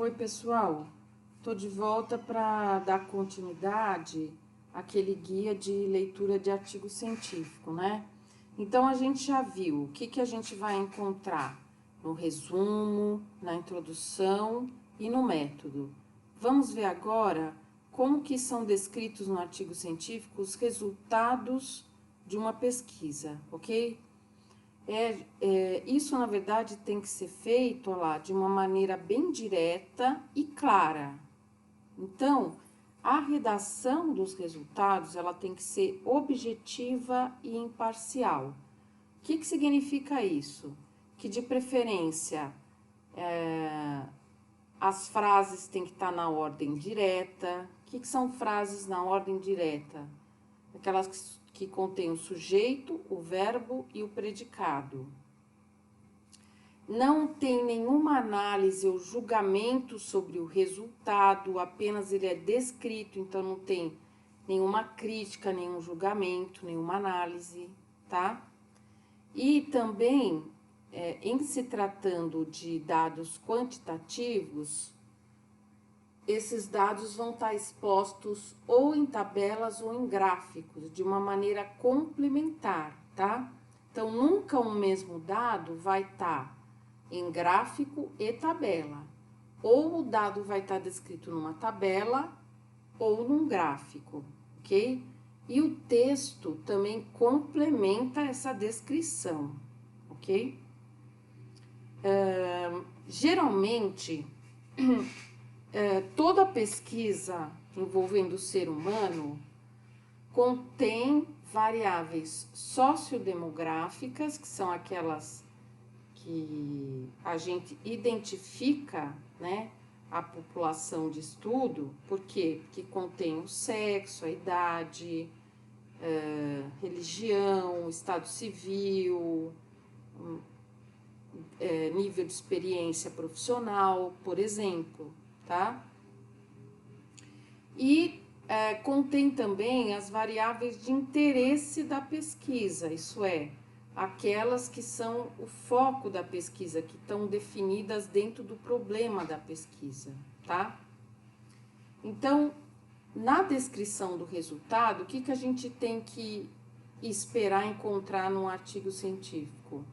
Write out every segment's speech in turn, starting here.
Oi, pessoal. Tô de volta para dar continuidade àquele guia de leitura de artigo científico, né? Então, a gente já viu o que a gente vai encontrar no resumo, na introdução e no método. Vamos ver agora como que são descritos no artigo científico os resultados de uma pesquisa, ok? Isso, na verdade, tem que ser feito, ó lá, de uma maneira bem direta e clara. Então, a redação dos resultados, ela tem que ser objetiva e imparcial. O que significa isso? Que, de preferência, as frases têm que estar na ordem direta. O que são frases na ordem direta? Aquelas que contêm o sujeito, o verbo e o predicado. Não tem nenhuma análise ou julgamento sobre o resultado, apenas ele é descrito, então não tem nenhuma crítica, nenhum julgamento, nenhuma análise, tá? E também, em se tratando de dados quantitativos, esses dados vão estar expostos ou em tabelas ou em gráficos, de uma maneira complementar, tá? Então, nunca o mesmo dado vai estar em gráfico e tabela. Ou o dado vai estar descrito numa tabela ou num gráfico, ok? E o texto também complementa essa descrição, ok? Geralmente, toda pesquisa envolvendo o ser humano contém variáveis sociodemográficas, que são aquelas que a gente identifica, né, a população de estudo. Por quê? Porque contém o sexo, a idade, religião, estado civil, nível de experiência profissional, por exemplo, tá? E contém também as variáveis de interesse da pesquisa, isso é, aquelas que são o foco da pesquisa, que estão definidas dentro do problema da pesquisa, tá? Então, na descrição do resultado, o que a gente tem que esperar encontrar num artigo científico?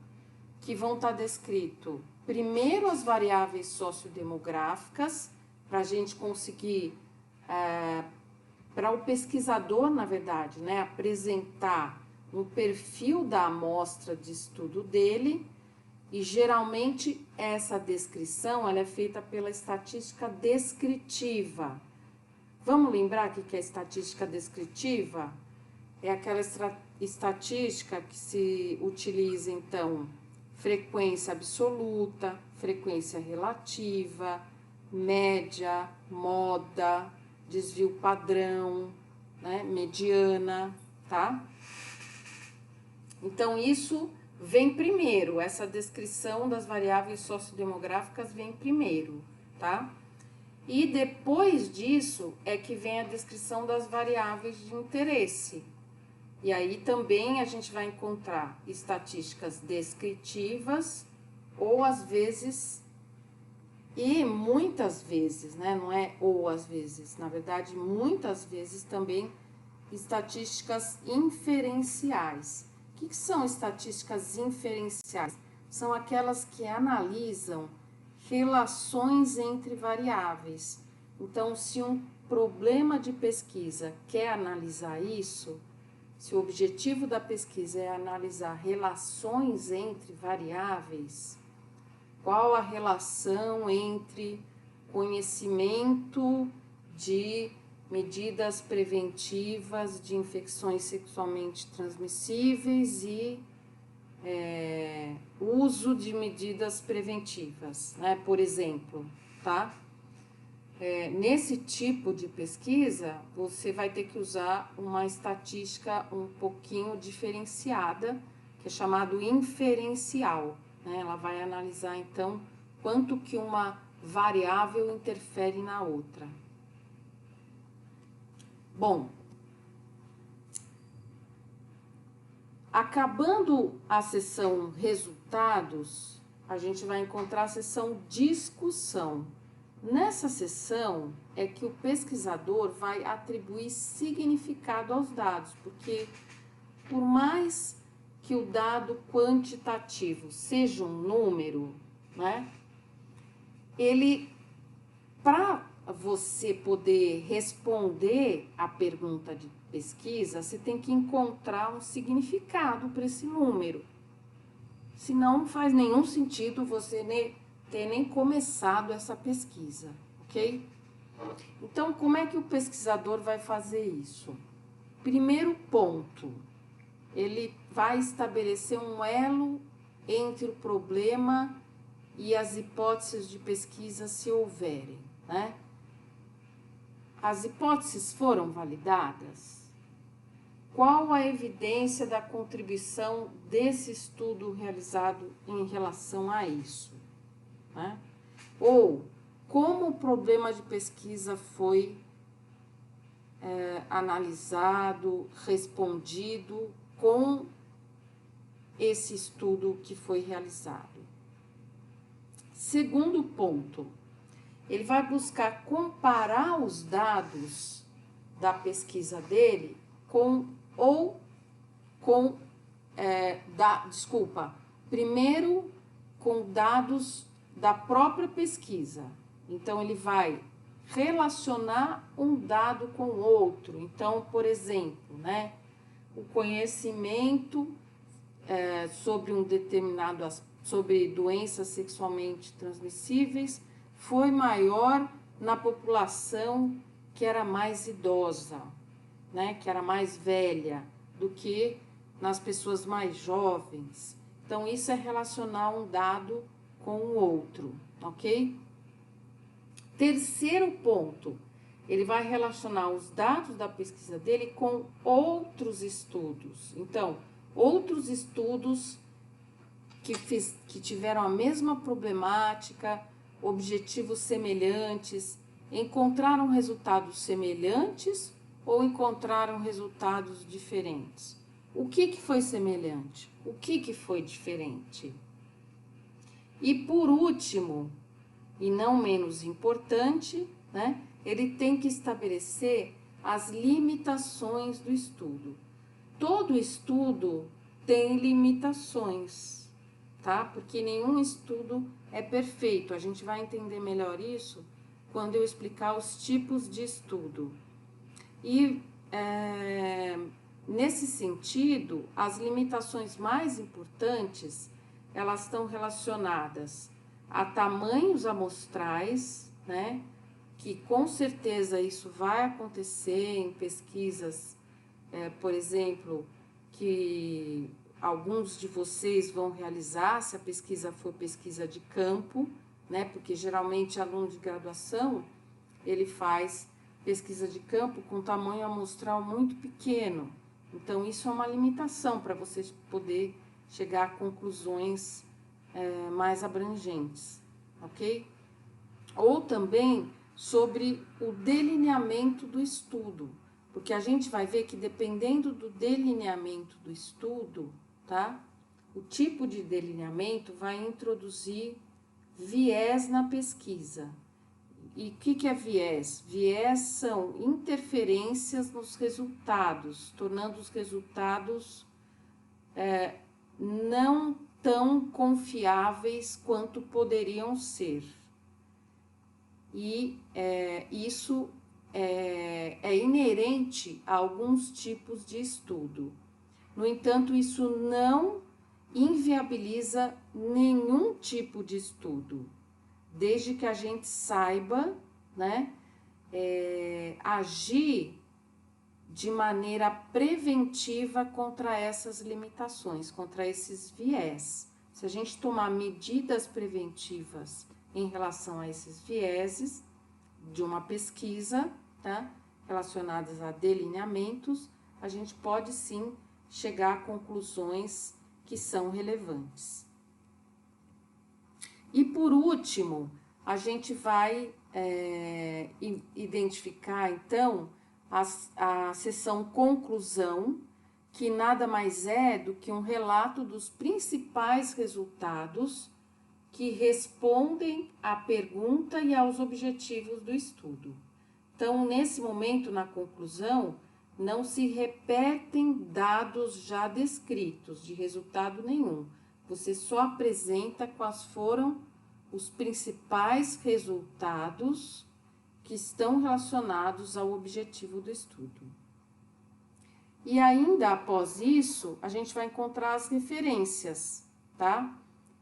Que vão estar descrito, primeiro, as variáveis sociodemográficas, para a gente conseguir, para o pesquisador, na verdade, né, apresentar um perfil da amostra de estudo dele, e geralmente essa descrição ela é feita pela estatística descritiva. Vamos lembrar o que é estatística descritiva? É aquela estatística que se utiliza, então, frequência absoluta, frequência relativa, média, moda, desvio padrão, né, mediana, tá? Então, isso vem primeiro, essa descrição das variáveis sociodemográficas vem primeiro, tá? E depois disso é que vem a descrição das variáveis de interesse. E aí também a gente vai encontrar estatísticas descritivas ou às vezes, e muitas vezes, né? Não é ou às vezes, na verdade, muitas vezes também estatísticas inferenciais. O que são estatísticas inferenciais? São aquelas que analisam relações entre variáveis. Então, se um problema de pesquisa quer analisar isso, se o objetivo da pesquisa é analisar relações entre variáveis, qual a relação entre conhecimento de medidas preventivas de infecções sexualmente transmissíveis e uso de medidas preventivas, né? Por exemplo, tá? Nesse tipo de pesquisa, você vai ter que usar uma estatística um pouquinho diferenciada, que é chamado inferencial, né? Ela vai analisar, então, quanto que uma variável interfere na outra. Bom, acabando a seção resultados, a gente vai encontrar a seção discussão. Nessa seção é que o pesquisador vai atribuir significado aos dados, porque por mais que o dado quantitativo seja um número, né, ele, para você poder responder a pergunta de pesquisa, você tem que encontrar um significado para esse número. Senão não faz nenhum sentido você ter nem começado essa pesquisa, ok? Então, como é que o pesquisador vai fazer isso? Primeiro ponto, ele vai estabelecer um elo entre o problema e as hipóteses de pesquisa, se houverem, né? As hipóteses foram validadas? Qual a evidência da contribuição desse estudo realizado em relação a isso, né? Ou como o problema de pesquisa foi analisado, respondido com esse estudo que foi realizado. Segundo ponto, ele vai buscar comparar os dados da pesquisa dele primeiro com dados da própria pesquisa. Então, ele vai relacionar um dado com o outro. Então, por exemplo, né, o conhecimento sobre sobre doenças sexualmente transmissíveis foi maior na população que era mais idosa, né, que era mais velha, do que nas pessoas mais jovens. Então, isso é relacionar um dado com o outro, ok? Terceiro ponto, ele vai relacionar os dados da pesquisa dele com outros estudos. Então, outros estudos que tiveram a mesma problemática, objetivos semelhantes, encontraram resultados semelhantes ou encontraram resultados diferentes? O que foi semelhante? O que foi diferente? E por último, e não menos importante, né, ele tem que estabelecer as limitações do estudo. Todo estudo tem limitações, tá? Porque nenhum estudo é perfeito. A gente vai entender melhor isso quando eu explicar os tipos de estudo. E nesse sentido, as limitações mais importantes, elas estão relacionadas a tamanhos amostrais, né? Que com certeza isso vai acontecer em pesquisas, por exemplo, que alguns de vocês vão realizar, se a pesquisa for pesquisa de campo, né? Porque geralmente aluno de graduação, ele faz pesquisa de campo com tamanho amostral muito pequeno. Então, isso é uma limitação para você poder chegar a conclusões mais abrangentes, ok? Ou também sobre o delineamento do estudo, porque a gente vai ver que dependendo do delineamento do estudo, tá? O tipo de delineamento vai introduzir viés na pesquisa. E o que é viés? Viés são interferências nos resultados, tornando os resultados não tão confiáveis quanto poderiam ser. E isso é inerente a alguns tipos de estudo. No entanto, isso não inviabiliza nenhum tipo de estudo, desde que a gente saiba, né, agir de maneira preventiva contra essas limitações, contra esses viés. Se a gente tomar medidas preventivas em relação a esses vieses de uma pesquisa, tá, relacionadas a delineamentos, a gente pode sim chegar a conclusões que são relevantes. E por último, a gente vai identificar então a seção conclusão, que nada mais é do que um relato dos principais resultados que respondem à pergunta e aos objetivos do estudo. Então, nesse momento, na conclusão, não se repetem dados já descritos de resultado nenhum. Você só apresenta quais foram os principais resultados que estão relacionados ao objetivo do estudo. E ainda após isso, a gente vai encontrar as referências, tá?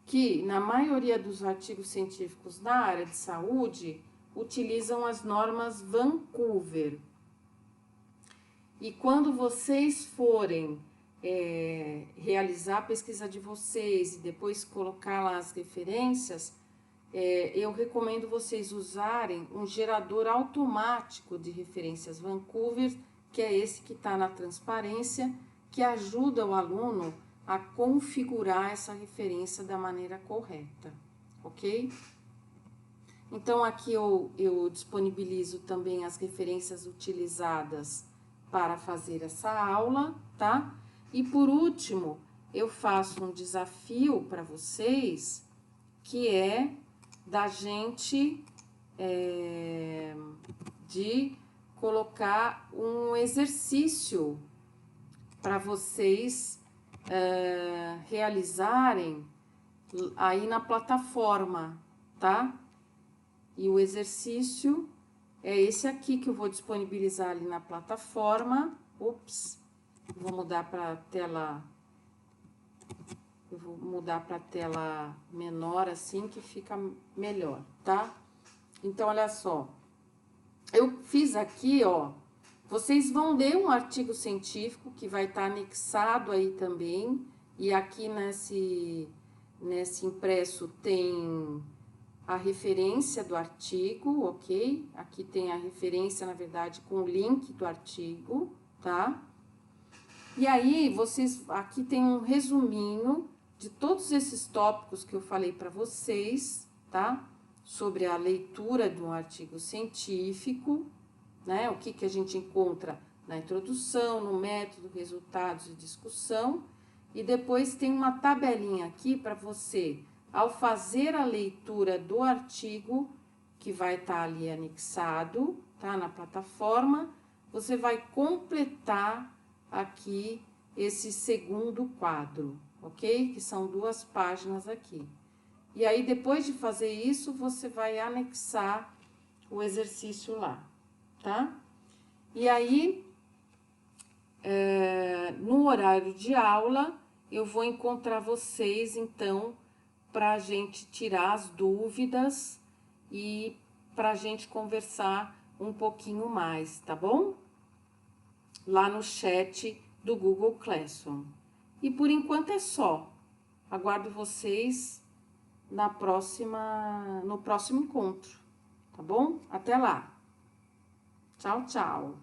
Que na maioria dos artigos científicos na área de saúde utilizam as normas Vancouver. E quando vocês forem realizar a pesquisa de vocês e depois colocar lá as referências, eu recomendo vocês usarem um gerador automático de referências Vancouver, que é esse que está na transparência, que ajuda o aluno a configurar essa referência da maneira correta, ok? Então, aqui eu disponibilizo também as referências utilizadas para fazer essa aula, tá? E por último, eu faço um desafio para vocês, que é da gente de colocar um exercício para vocês realizarem aí na plataforma, tá? E o exercício é esse aqui que eu vou disponibilizar ali na plataforma. Ups, vou mudar para a tela. Eu vou mudar para a tela menor assim que fica melhor, tá? Então, olha só. Eu fiz aqui, ó. Vocês vão ler um artigo científico que vai estar anexado aí também. E aqui nesse impresso tem a referência do artigo, ok? Aqui tem a referência, na verdade, com o link do artigo, tá? E aí, aqui tem um resuminho de todos esses tópicos que eu falei para vocês, tá? Sobre a leitura de um artigo científico, né? O que a gente encontra na introdução, no método, resultados e discussão. E depois tem uma tabelinha aqui para você, ao fazer a leitura do artigo, que vai estar ali anexado, tá? Na plataforma, você vai completar aqui esse segundo quadro, ok? Que são 2 páginas aqui. E aí, depois de fazer isso, você vai anexar o exercício lá, tá? E aí, no horário de aula, eu vou encontrar vocês, então, para a gente tirar as dúvidas e para a gente conversar um pouquinho mais, tá bom? Lá no chat do Google Classroom. E por enquanto é só. Aguardo vocês no próximo encontro, tá bom? Até lá. Tchau, tchau.